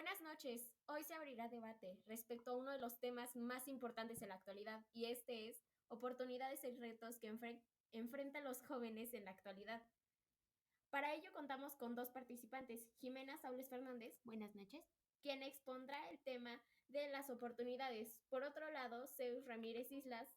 Buenas noches. Hoy se abrirá debate respecto a uno de los temas más importantes en la actualidad, y este es oportunidades y retos que enfrentan los jóvenes en la actualidad. Para ello contamos con dos participantes, Jimena Saules Fernández, buenas noches, quien expondrá el tema de las oportunidades. Por otro lado, Zeus Ramírez Islas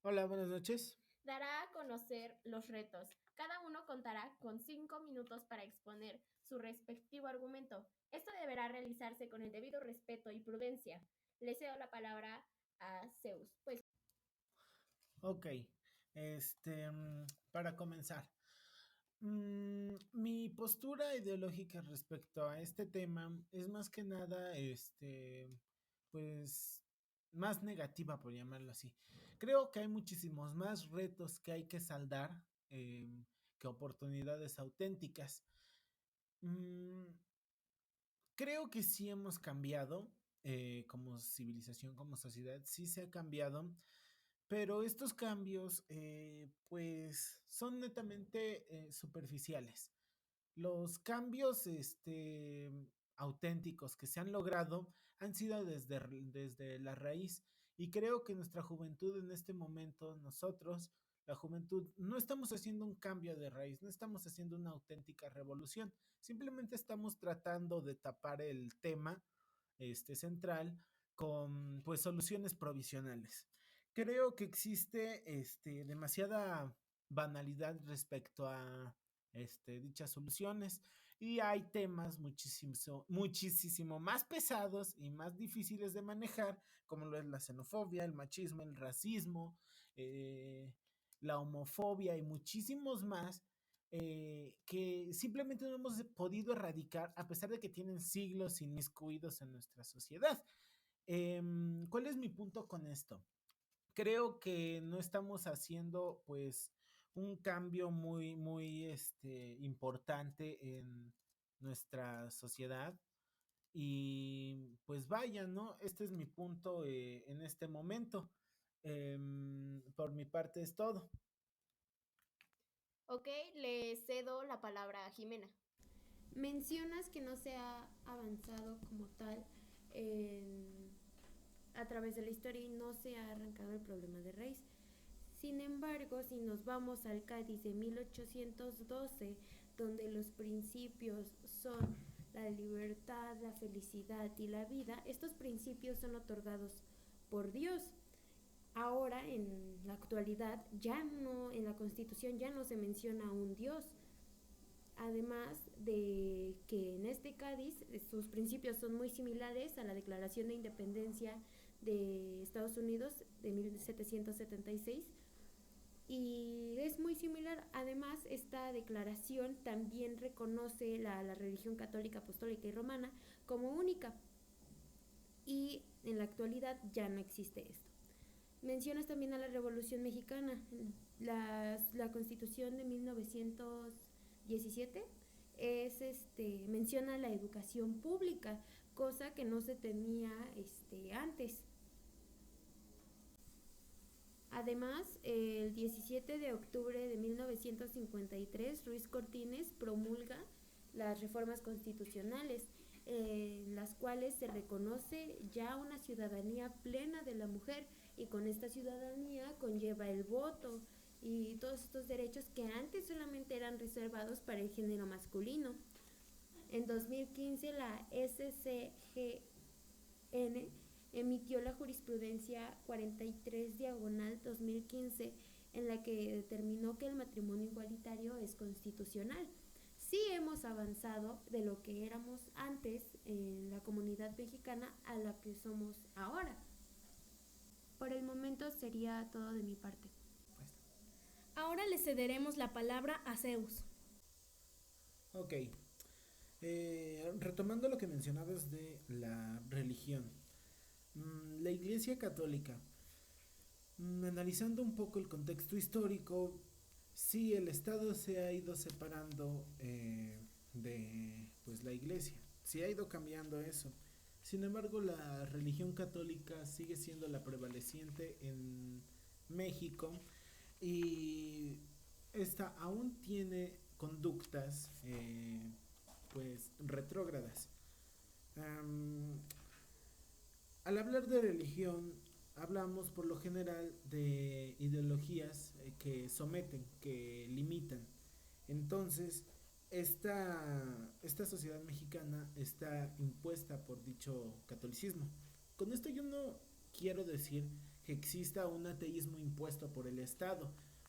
Hola, buenas noches. dará a conocer los retos. Cada uno contará con 5 minutos para exponer su respectivo argumento. Esto deberá realizarse con el debido respeto y prudencia. Le cedo la palabra a Zeus. Pues, Ok, para comenzar, mi postura ideológica respecto a este tema es más que nada, pues, más negativa, por llamarlo así. Creo que hay muchísimos más retos que hay que saldar que oportunidades auténticas. Mm, Creo que sí hemos cambiado como civilización, como sociedad, sí se ha cambiado. Pero estos cambios, pues, son netamente superficiales. Los cambios, auténticos que se han logrado han sido desde la raíz. Y creo que nuestra juventud en este momento, nosotros, la juventud, no estamos haciendo un cambio de raíz, no estamos haciendo una auténtica revolución. Simplemente estamos tratando de tapar el tema, central con, pues, soluciones provisionales. Creo que existe, demasiada banalidad respecto a, dichas soluciones, y hay temas muchísimo más pesados y más difíciles de manejar, como lo es la xenofobia, el machismo, el racismo, eh, la homofobia y muchísimos más, que simplemente no hemos podido erradicar a pesar de que tienen siglos inmiscuidos en nuestra sociedad. ¿Cuál es mi punto con esto? Creo que no estamos haciendo, pues, un cambio muy importante en nuestra sociedad. Y pues vaya, ¿no? Este es mi punto en este momento. Por mi parte es todo. ok, le cedo la palabra a Jimena. Mencionas que no se ha avanzado como tal a través de la historia y no se ha arrancado el problema de raíz. Sin embargo, si nos vamos al Cádiz de 1812, donde los principios son la libertad, la felicidad y la vida, estos principios son otorgados por Dios. Ahora, en la actualidad, ya no, en la Constitución ya no se menciona a un Dios. Además de que en este Cádiz sus principios son muy similares a la Declaración de Independencia de Estados Unidos de 1776 y es muy similar. Además, esta declaración también reconoce la religión católica, apostólica y romana como única, y en la actualidad ya no existe esto. Mencionas también a la Revolución Mexicana. La Constitución de 1917 menciona la educación pública, cosa que no se tenía antes. Además, el 17 de octubre de 1953, Ruiz Cortines promulga las reformas constitucionales, en las cuales se reconoce ya una ciudadanía plena de la mujer, y con esta ciudadanía conlleva el voto y todos estos derechos que antes solamente eran reservados para el género masculino. En 2015 la SCGN emitió la jurisprudencia 43/2015, en la que determinó que el matrimonio igualitario es constitucional. Sí hemos avanzado de lo que éramos antes en la comunidad mexicana a la que somos ahora. Por el momento sería todo de mi parte. Ahora le cederemos la palabra a Zeus. Ok. Retomando lo que mencionabas de la religión. La Iglesia Católica. Analizando un poco el contexto histórico, sí, el Estado se ha ido separando de, pues, la Iglesia, sí ha ido cambiando eso. Sin embargo, la religión católica sigue siendo la prevaleciente en México, y esta aún tiene conductas, pues, retrógradas. Am, Al hablar de religión, hablamos por lo general de ideologías que someten, que limitan. Entonces, esta sociedad mexicana está impuesta por dicho catolicismo. Con esto yo no quiero decir que exista un ateísmo impuesto por el Estado,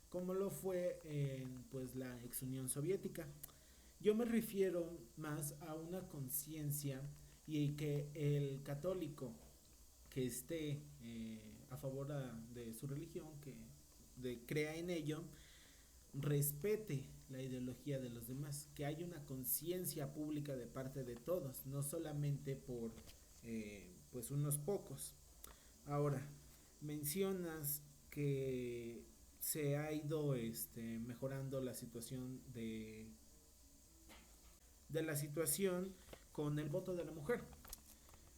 como lo fue en pues, la ex Unión Soviética. Yo me refiero más a una conciencia y que el católico que esté a favor de su religión, crea en ello, respete la ideología de los demás, que haya una conciencia pública de parte de todos, no solamente por pues unos pocos. Ahora, mencionas que se ha ido mejorando la situación de la situación con el voto de la mujer.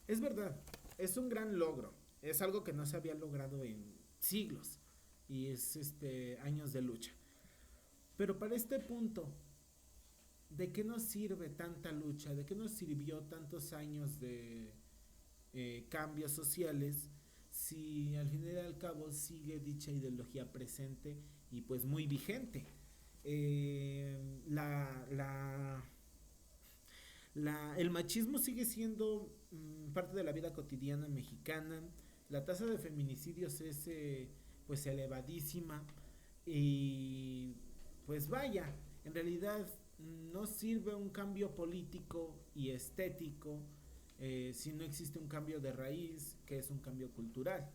Es verdad, es un gran logro, es algo que no se había logrado en siglos y es años de lucha. Pero para este punto, ¿de qué nos sirve tanta lucha? ¿De qué nos sirvió tantos años de cambios sociales si al fin y al cabo sigue dicha ideología presente y pues muy vigente? El machismo sigue siendo parte de la vida cotidiana mexicana. La tasa de feminicidios es pues elevadísima y pues vaya, en realidad no sirve un cambio político y estético si no existe un cambio de raíz, que es un cambio cultural.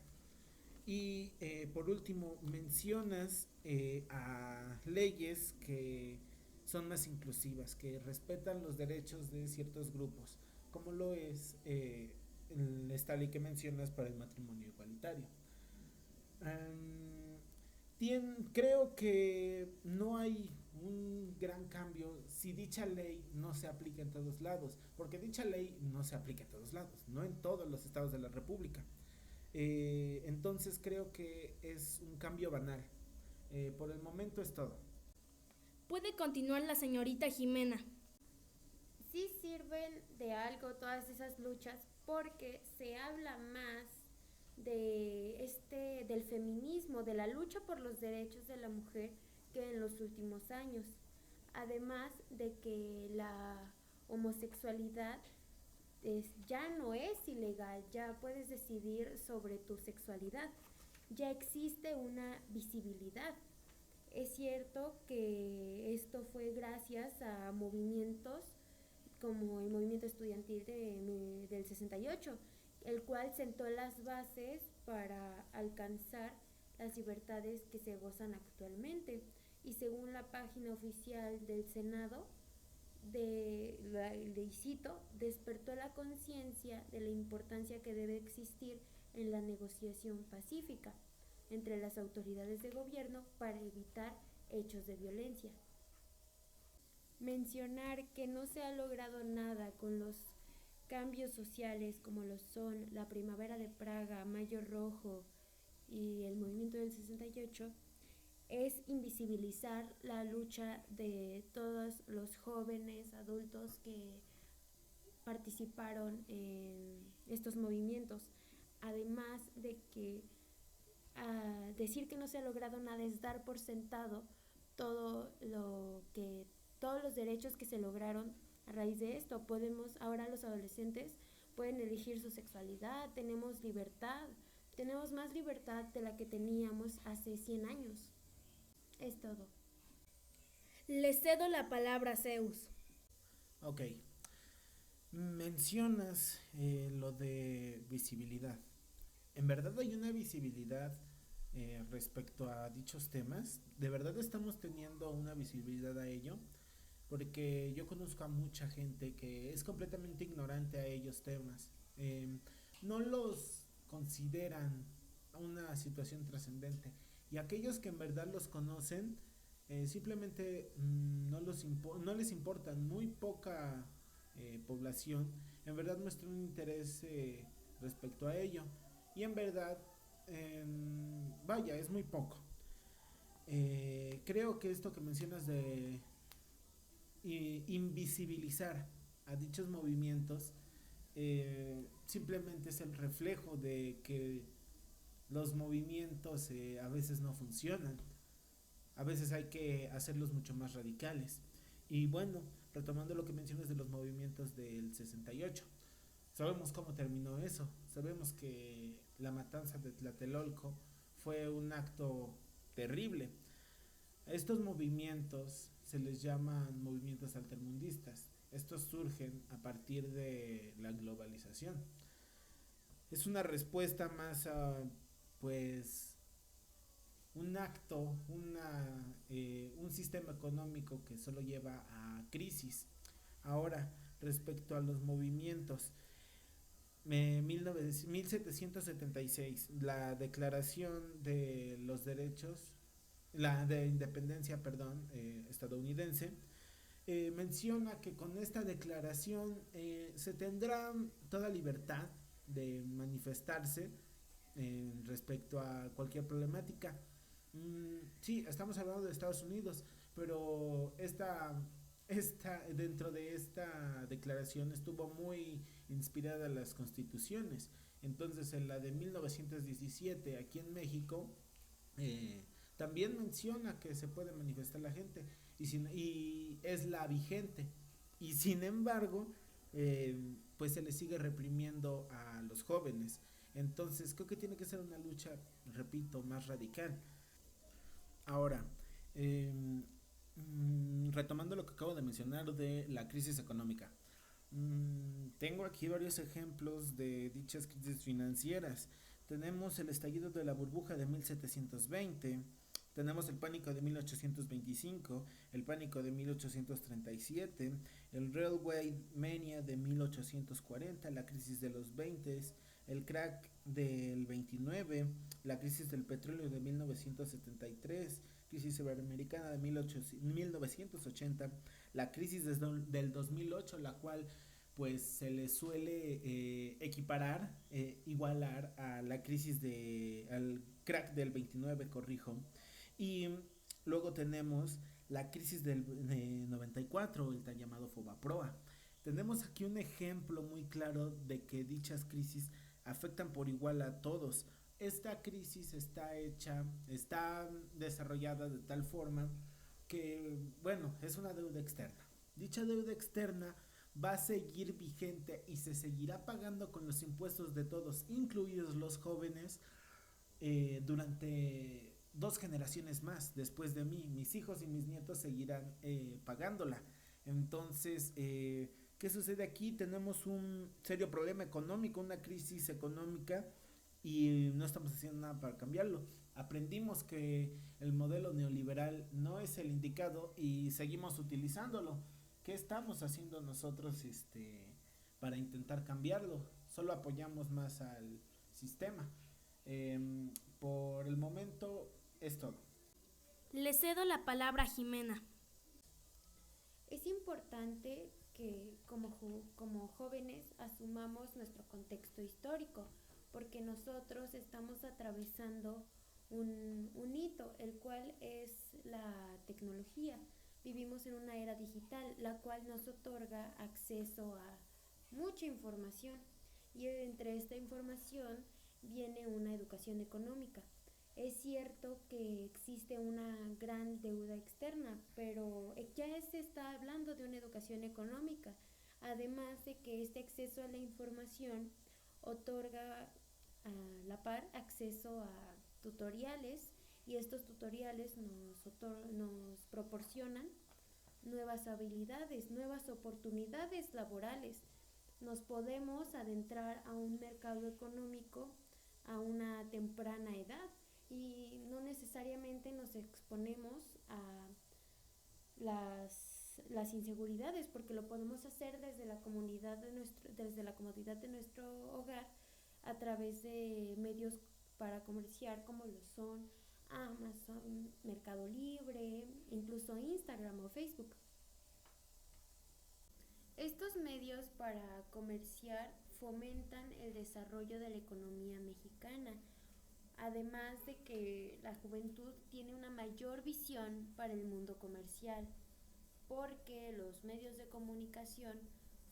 Y por último, mencionas a leyes que son más inclusivas, que respetan los derechos de ciertos grupos, como lo es esta ley que mencionas para el matrimonio igualitario. Creo que no hay un gran cambio si dicha ley no se aplica en todos lados, porque dicha ley no se aplica en todos lados, no en todos los estados de la República. Entonces creo que es un cambio banal. Por el momento es todo. Puede continuar la señorita Jimena. Sí sirven de algo todas esas luchas porque se habla más del feminismo, de la lucha por los derechos de la mujer que en los últimos años. Además de que la homosexualidad ya no es ilegal, ya puedes decidir sobre tu sexualidad, ya existe una visibilidad. Es cierto que esto fue gracias a movimientos como el movimiento estudiantil del 68, el cual sentó las bases para alcanzar las libertades que se gozan actualmente. Y según la página oficial del Senado, y cito, despertó la conciencia de la importancia que debe existir en la negociación pacífica entre las autoridades de gobierno para evitar hechos de violencia. Mencionar que no se ha logrado nada con los cambios sociales como lo son la Primavera de Praga, Mayo Rojo y el movimiento del 68 es invisibilizar la lucha de todos los jóvenes adultos que participaron en estos movimientos. Además de que decir que no se ha logrado nada es dar por sentado todos los derechos que se lograron a raíz de esto. Ahora los adolescentes pueden elegir su sexualidad, tenemos libertad, tenemos más libertad de la que teníamos hace 100 años. Es todo. Le cedo la palabra a Zeus. Ok. Mencionas lo de visibilidad. ¿En verdad hay una visibilidad respecto a dichos temas? ¿De verdad estamos teniendo una visibilidad a ello? Porque yo conozco a mucha gente que es completamente ignorante a ellos temas. No los consideran una situación trascendente. Y aquellos que en verdad los conocen, simplemente no les importan. Muy poca población en verdad muestra un interés respecto a ello. Y en verdad, vaya, es muy poco. Creo que esto que mencionas de invisibilizar a dichos movimientos simplemente es el reflejo de que los movimientos a veces no funcionan, a veces hay que hacerlos mucho más radicales. Y bueno, retomando lo que mencionas de los movimientos del 68, sabemos cómo terminó eso, sabemos que la matanza de Tlatelolco fue un acto terrible. A estos movimientos se les llaman movimientos altermundistas. Estos surgen a partir de la globalización. Es una respuesta más a, pues, un acto, un sistema económico que solo lleva a crisis. Ahora, respecto a los movimientos, 1776, la Declaración de los Derechos, la de Independencia, perdón, estadounidense, menciona que con esta declaración se tendrá toda libertad de manifestarse respecto a cualquier problemática. Sí, estamos hablando de Estados Unidos, pero dentro de esta declaración estuvo muy inspirada las constituciones. Entonces, en la de 1917, aquí en México, eh, también menciona que se puede manifestar la gente y es la vigente. Y sin embargo, pues se le sigue reprimiendo a los jóvenes. Entonces, creo que tiene que ser una lucha, repito, más radical. Ahora, eh, retomando lo que acabo de mencionar de la crisis económica, tengo aquí varios ejemplos de dichas crisis financieras. Tenemos el estallido de la burbuja de 1720, tenemos el pánico de 1825, el pánico de 1837, el Railway Mania de 1840, la crisis de los 20, el crack del 29, la crisis del petróleo de 1973, crisis iberoamericana de 1980, la crisis del 2008, la cual pues se le suele equiparar, igualar a la crisis al crack del 29, corrijo. Y luego tenemos la crisis del 94, el tan llamado Fobaproa. Tenemos aquí un ejemplo muy claro de que dichas crisis afectan por igual a todos. Esta crisis está desarrollada de tal forma que, bueno, es una deuda externa. Dicha deuda externa va a seguir vigente y se seguirá pagando con los impuestos de todos, incluidos los jóvenes, durante 2 generaciones más después de mí. Mis hijos y mis nietos seguirán pagándola. Entonces, ¿qué sucede aquí? Tenemos un serio problema económico, una crisis económica y no estamos haciendo nada para cambiarlo. Aprendimos que el modelo neoliberal no es el indicado y seguimos utilizándolo. ¿Qué estamos haciendo nosotros para intentar cambiarlo? Solo apoyamos más al sistema. Por el momento es todo. Le cedo la palabra a Jimena. Es importante que como jóvenes asumamos nuestro contexto histórico, porque nosotros estamos atravesando un hito, el cual es la tecnología. Vivimos en una era digital, la cual nos otorga acceso a mucha información, y entre esta información viene una educación económica. Es cierto que existe una gran deuda externa, pero ya se está hablando de una educación económica, además de que este acceso a la información otorga a la par acceso a tutoriales, y estos tutoriales nos proporcionan nuevas habilidades, nuevas oportunidades laborales. Nos podemos adentrar a un mercado económico a una temprana edad y no necesariamente nos exponemos a las inseguridades, porque lo podemos hacer desde la comodidad de nuestro hogar, a través de medios para comerciar como lo son Amazon, Mercado Libre, incluso Instagram o Facebook. Estos medios para comerciar fomentan el desarrollo de la economía mexicana, además de que la juventud tiene una mayor visión para el mundo comercial, porque los medios de comunicación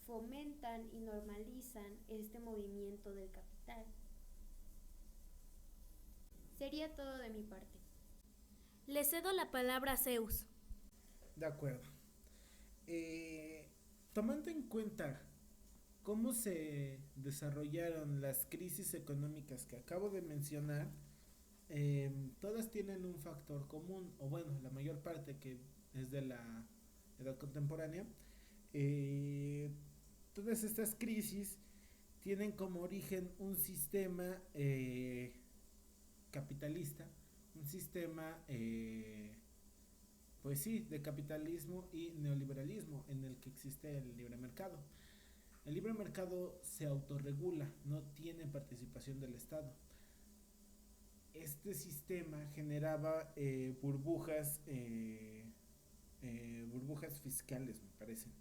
fomentan y normalizan este movimiento del capital. Sería todo de mi parte. Le cedo la palabra a Zeus. De acuerdo. Tomando en cuenta cómo se desarrollaron las crisis económicas que acabo de mencionar, todas tienen un factor común, o bueno, la mayor parte que es de la edad contemporánea. Todas estas crisis tienen como origen un sistema capitalista, un sistema pues sí, de capitalismo y neoliberalismo en el que existe el libre mercado. El libre mercado se autorregula, no tiene participación del Estado. Este sistema generaba burbujas fiscales, me parecen.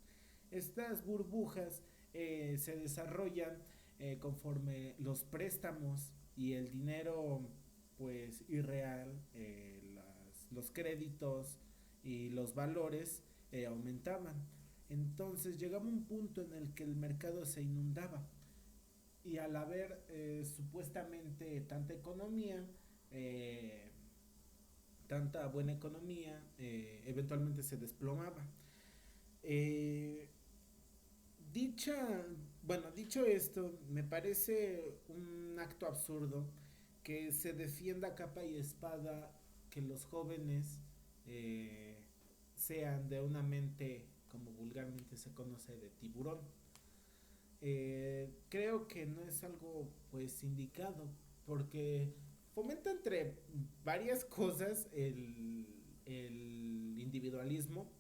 Estas burbujas se desarrollan conforme los préstamos y el dinero pues irreal, los créditos y los valores aumentaban. Entonces llegaba un punto en el que el mercado se inundaba y al haber supuestamente tanta economía, tanta buena economía, eventualmente se desplomaba. Dicho esto, me parece un acto absurdo que se defienda capa y espada que los jóvenes sean de una mente, como vulgarmente se conoce, de tiburón. Creo que no es algo pues indicado, porque fomenta entre varias cosas el individualismo,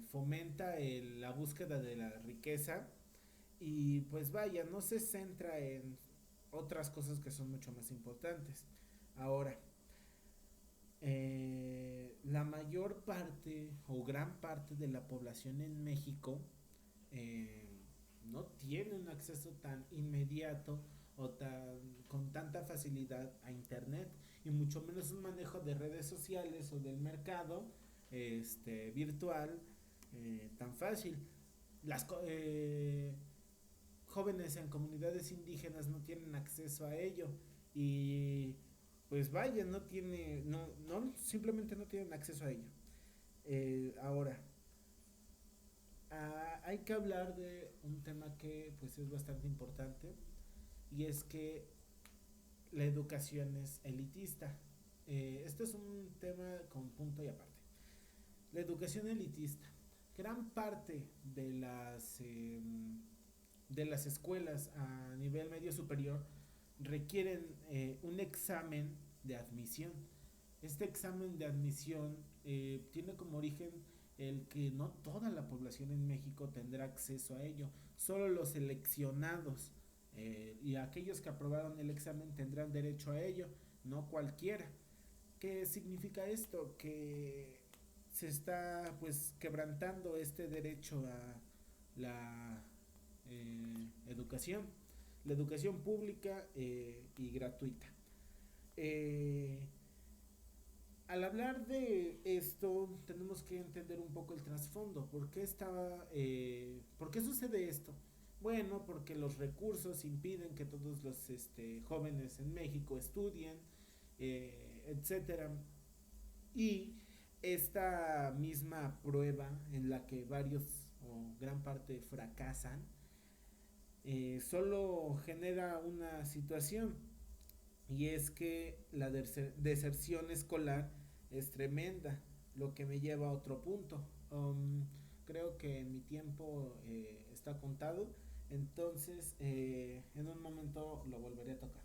fomenta la búsqueda de la riqueza y pues vaya, no se centra en otras cosas que son mucho más importantes. Ahora, la mayor parte o gran parte de la población en México no tiene un acceso tan inmediato o con tanta facilidad a internet y mucho menos un manejo de redes sociales o del mercado virtual tan fácil. Las jóvenes en comunidades indígenas no tienen acceso a ello y pues vaya, simplemente no tienen acceso a ello. Ahora, hay que hablar de un tema que pues es bastante importante y es que la educación es elitista. Esto es un tema con punto y aparte. La educación elitista. Gran parte de las escuelas a nivel medio superior requieren un examen de admisión. Este examen de admisión tiene como origen el que no toda la población en México tendrá acceso a ello, solo los seleccionados y aquellos que aprobaron el examen tendrán derecho a ello, no cualquiera. ¿Qué significa esto? Que se está pues quebrantando este derecho a la educación, la educación pública y gratuita. Al hablar de esto tenemos que entender un poco el trasfondo. ¿Por qué sucede esto? Bueno, porque los recursos impiden que todos los jóvenes en México estudien, etcétera. Y esta misma prueba en la que varios o gran parte fracasan, solo genera una situación, y es que la deserción escolar es tremenda, lo que me lleva a otro punto. Creo que mi tiempo está contado, entonces en un momento lo volveré a tocar.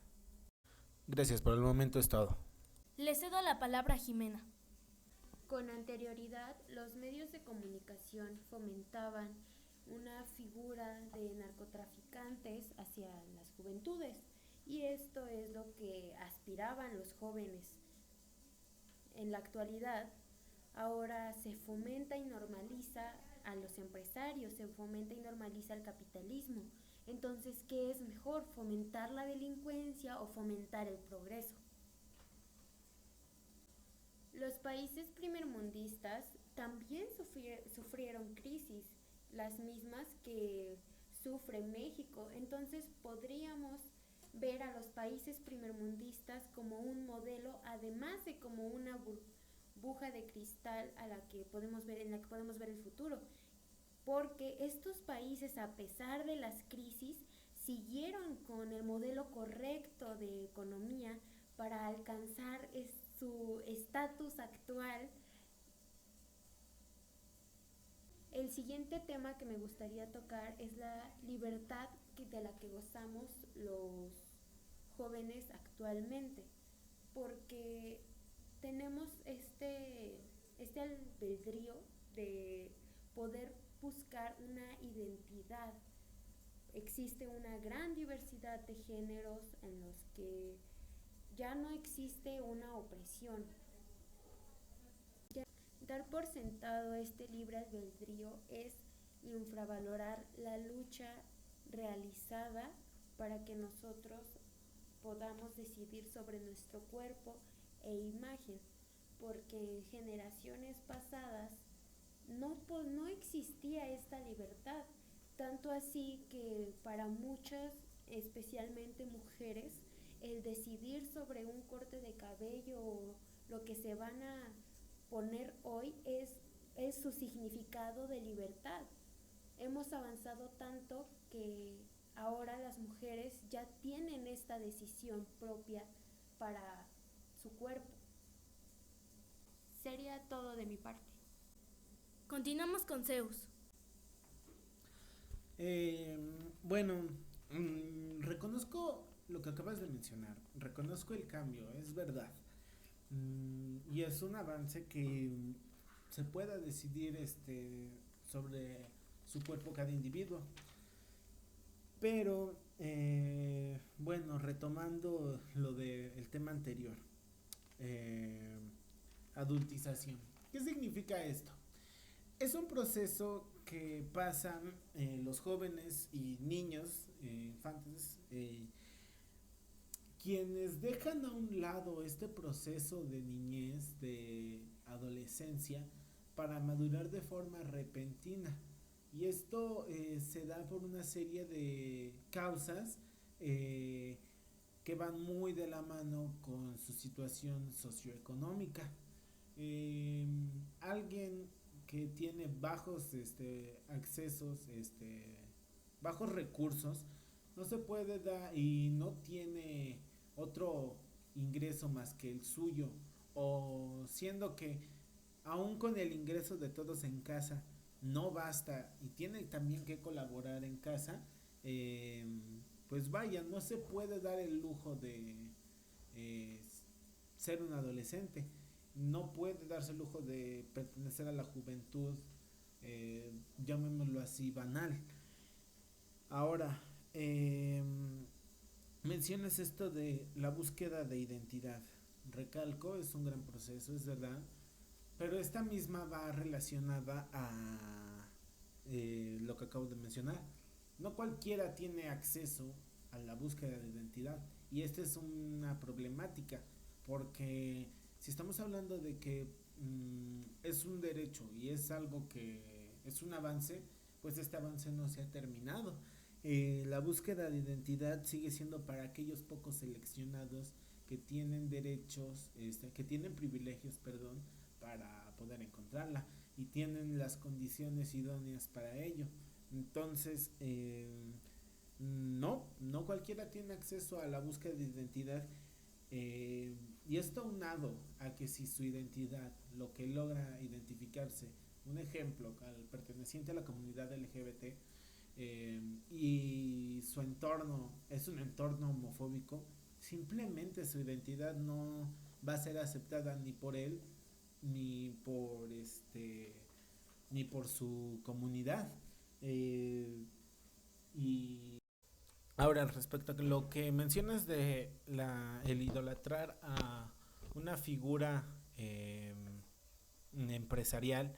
Gracias, por el momento es todo. Le cedo la palabra a Jimena. Con anterioridad, los medios de comunicación fomentaban una figura de narcotraficantes hacia las juventudes, y esto es lo que aspiraban los jóvenes. En la actualidad, ahora se fomenta y normaliza a los empresarios, se fomenta y normaliza el capitalismo. Entonces, ¿qué es mejor? ¿Fomentar la delincuencia o fomentar el progreso? Los países primermundistas también sufrieron crisis. las mismas que sufre México. Entonces podríamos ver a los países primermundistas como un modelo, además de como una burbuja de cristal a la que podemos ver, en la que podemos ver el futuro, porque estos países, a pesar de las crisis, siguieron con el modelo correcto de economía para alcanzar su estatus actual. El siguiente tema que me gustaría tocar es la libertad de la que gozamos los jóvenes actualmente, porque tenemos este albedrío de poder buscar una identidad. Existe una gran diversidad de géneros en los que ya no existe una opresión. Dar por sentado este libre albedrío es infravalorar la lucha realizada para que nosotros podamos decidir sobre nuestro cuerpo e imagen, porque en generaciones pasadas no existía esta libertad, tanto así que para muchas, especialmente mujeres, el decidir sobre un corte de cabello o lo que se van a poner hoy es su significado de libertad. Hemos avanzado tanto que ahora las mujeres ya tienen esta decisión propia para su cuerpo. Sería todo de mi parte. Continuamos con Zeus. Bueno, reconozco lo que acabas de mencionar, reconozco el cambio, es verdad. Y es un avance que se pueda decidir sobre su cuerpo cada individuo. Pero, bueno, retomando lo del tema anterior, eh, adultización. ¿Qué significa esto? Es un proceso que pasan los jóvenes y niños, infantes, quienes dejan a un lado este proceso de niñez, de adolescencia, para madurar de forma repentina. Y esto se da por una serie de causas que van muy de la mano con su situación socioeconómica. Alguien que tiene bajos accesos, bajos recursos, no se puede dar y no tiene otro ingreso más que el suyo, o siendo que aún con el ingreso de todos en casa no basta y tiene también que colaborar en casa, eh, pues vaya, no se puede dar el lujo de eh, ser un adolescente, no puede darse el lujo de pertenecer a la juventud, llamémoslo así, banal. Ahora, mencionas esto de la búsqueda de identidad. Recalco, es un gran proceso, es verdad, pero esta misma va relacionada a lo que acabo de mencionar. No cualquiera tiene acceso a la búsqueda de identidad y esta es una problemática porque si estamos hablando de que es un derecho y es algo que es un avance, pues este avance no se ha terminado. La búsqueda de identidad sigue siendo para aquellos pocos seleccionados que tienen derechos, que tienen privilegios, perdón, para poder encontrarla y tienen las condiciones idóneas para ello. Entonces, no cualquiera tiene acceso a la búsqueda de identidad, y esto aunado a que si su identidad, lo que logra identificarse, un ejemplo, al perteneciente a la comunidad LGBT, y su entorno es un entorno homofóbico, simplemente su identidad no va a ser aceptada ni por él ni por ni por su comunidad. Y ahora, respecto a lo que mencionas de el idolatrar a una figura empresarial,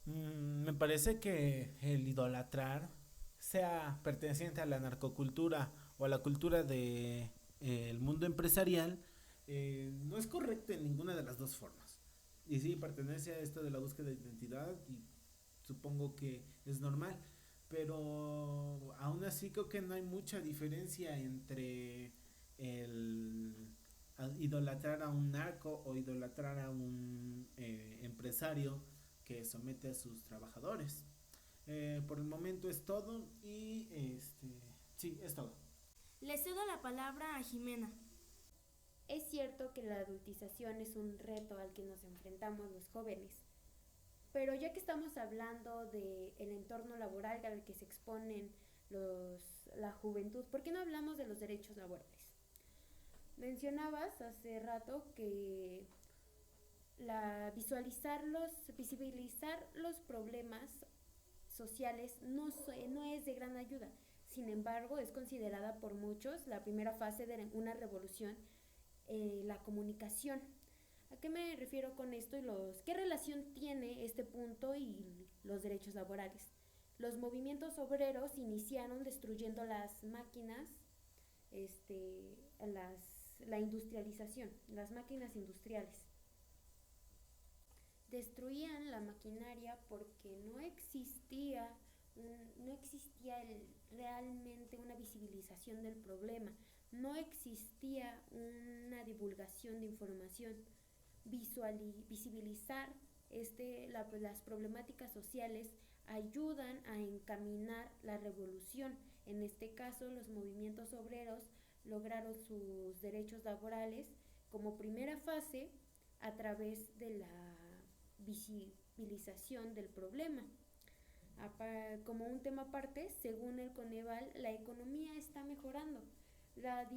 me parece que el idolatrar, sea perteneciente a la narcocultura o a la cultura de el mundo empresarial, no es correcto en ninguna de las dos formas. Y sí, pertenece a esto de la búsqueda de identidad y supongo que es normal, pero aún así creo que no hay mucha diferencia entre el idolatrar a un narco o idolatrar a un empresario que somete a sus trabajadores. Por el momento es todo y sí, es todo. Le cedo la palabra a Jimena. Es cierto que la adultización es un reto al que nos enfrentamos los jóvenes, pero ya que estamos hablando del entorno laboral al que se exponen la juventud, ¿por qué no hablamos de los derechos laborales? Mencionabas hace rato que visibilizar los problemas sociales no es de gran ayuda. Sin embargo, es considerada por muchos la primera fase de una revolución, la comunicación. ¿A qué me refiero con esto qué relación tiene este punto y los derechos laborales? Los movimientos obreros iniciaron destruyendo las máquinas, la industrialización, las máquinas industriales. Destruían la maquinaria porque no existía realmente una visibilización del problema, no existía una divulgación de información. Visibilizar las problemáticas sociales ayudan a encaminar la revolución. En este caso, los movimientos obreros lograron sus derechos laborales como primera fase a través de la visibilización del problema. Como un tema aparte, según el Coneval, la economía está mejorando. La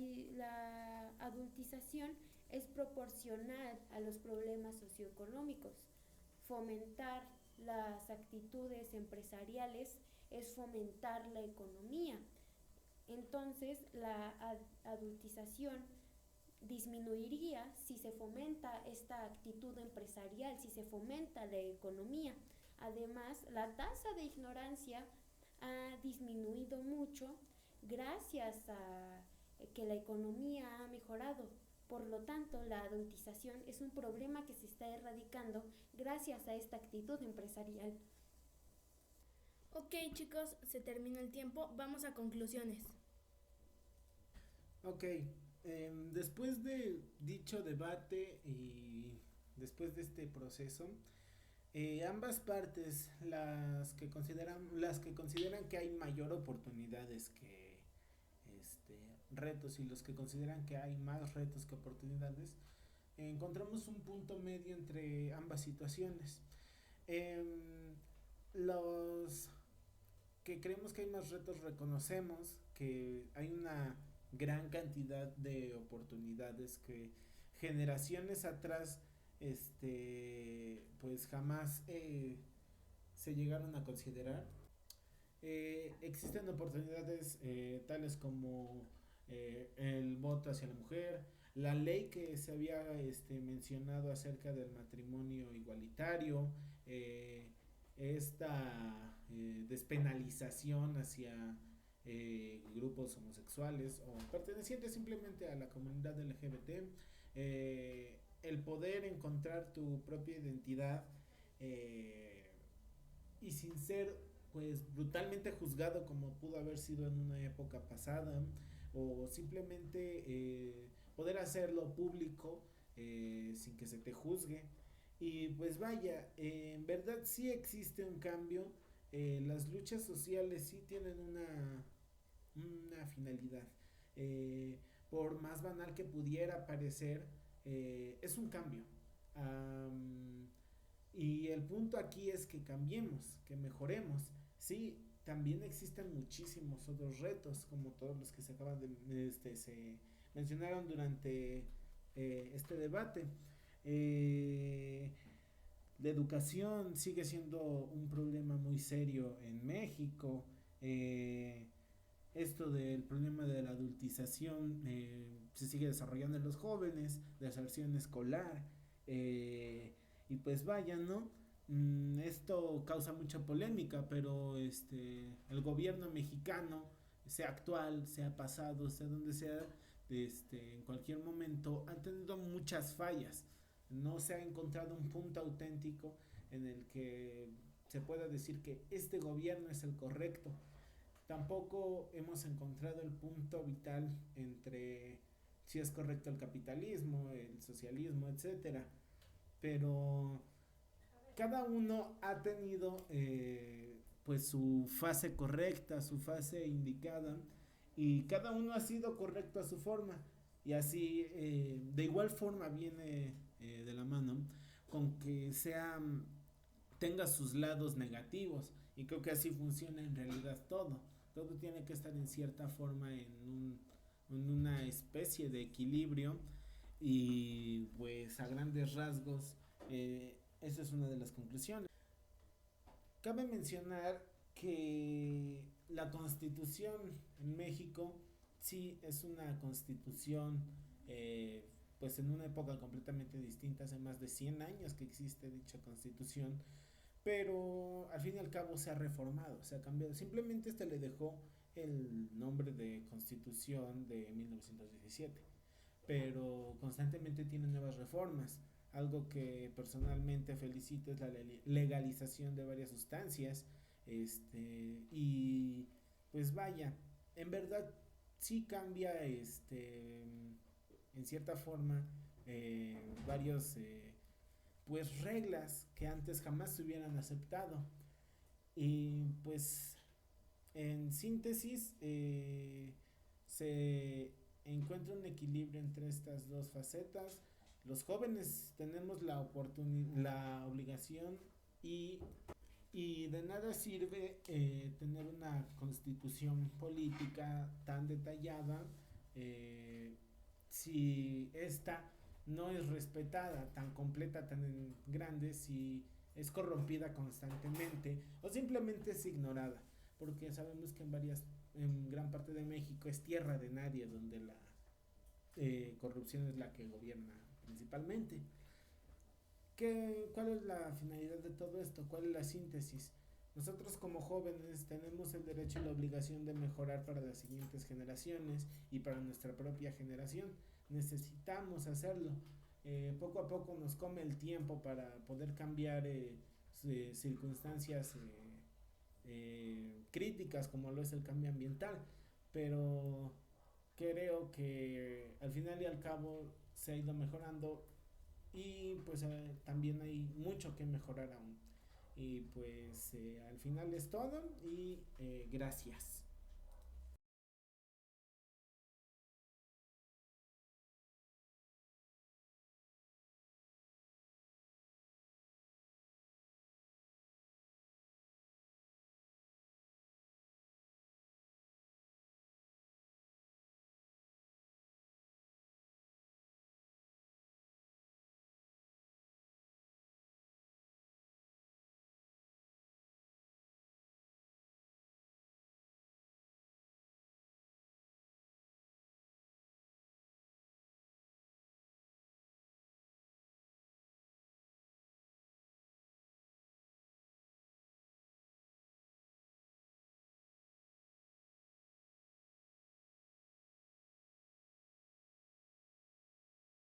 adultización es proporcional a los problemas socioeconómicos. Fomentar las actitudes empresariales es fomentar la economía. Entonces, la adultización disminuiría si se fomenta esta actitud empresarial, si se fomenta la economía. Además, la tasa de ignorancia ha disminuido mucho gracias a que la economía ha mejorado. Por lo tanto, la adultización es un problema que se está erradicando gracias a esta actitud empresarial. Ok, chicos, se terminó el tiempo. Vamos a conclusiones. Ok, después de dicho debate y después de este proceso, ambas partes, las que consideran que hay mayor oportunidades que retos y los que consideran que hay más retos que oportunidades, encontramos un punto medio entre ambas situaciones. Los que creemos que hay más retos reconocemos que hay una gran cantidad de oportunidades que generaciones atrás pues jamás se llegaron a considerar. Existen oportunidades tales como el voto hacia la mujer, la ley que se había mencionado acerca del matrimonio igualitario, esta despenalización hacia grupos homosexuales o pertenecientes simplemente a la comunidad LGBT, el poder encontrar tu propia identidad y sin ser pues brutalmente juzgado como pudo haber sido en una época pasada, o simplemente poder hacerlo público sin que se te juzgue. Y pues vaya, en verdad sí existe un cambio, las luchas sociales sí tienen una finalidad. Por más banal que pudiera parecer, es un cambio. Y el punto aquí es que cambiemos, que mejoremos. Sí, también existen muchísimos otros retos, como todos los que se acaban se mencionaron durante este debate. La educación sigue siendo un problema muy serio en México. Esto del problema de la adultización se sigue desarrollando en los jóvenes, deserción escolar, y pues vaya, ¿no? Esto causa mucha polémica, pero el gobierno mexicano, sea actual, sea pasado, sea donde sea, en cualquier momento, han tenido muchas fallas. No se ha encontrado un punto auténtico en el que se pueda decir que este gobierno es el correcto. Tampoco hemos encontrado el punto vital entre si es correcto el capitalismo, el socialismo, etcétera. Pero cada uno ha tenido pues su fase correcta, su fase indicada, y cada uno ha sido correcto a su forma. Y así de igual forma viene de la mano con que tenga sus lados negativos, y creo que así funciona en realidad todo. Todo tiene que estar en cierta forma en una especie de equilibrio, y pues a grandes rasgos esa es una de las conclusiones. Cabe mencionar que la constitución en México sí es una constitución pues en una época completamente distinta, hace más de 100 años que existe dicha constitución, pero al fin y al cabo se ha reformado, se ha cambiado. Simplemente le dejó el nombre de Constitución de 1917, pero constantemente tiene nuevas reformas. Algo que personalmente felicito es la legalización de varias sustancias, y pues vaya, en verdad sí cambia en cierta forma varios pues reglas que antes jamás se hubieran aceptado. Y pues en síntesis se encuentra un equilibrio entre estas dos facetas. Los jóvenes tenemos la obligación y de nada sirve tener una constitución política tan detallada si esta no es respetada, tan completa, tan grande, si es corrompida constantemente o simplemente es ignorada, porque sabemos que en gran parte de México es tierra de nadie, donde la corrupción es la que gobierna principalmente. ¿Cuál es la finalidad de todo esto? ¿Cuál es la síntesis? Nosotros como jóvenes tenemos el derecho y la obligación de mejorar para las siguientes generaciones y para nuestra propia generación. Necesitamos hacerlo. Poco a poco nos come el tiempo para poder cambiar circunstancias críticas como lo es el cambio ambiental, pero creo que al final y al cabo se ha ido mejorando, y pues también hay mucho que mejorar aún. Y pues al final es todo, y gracias.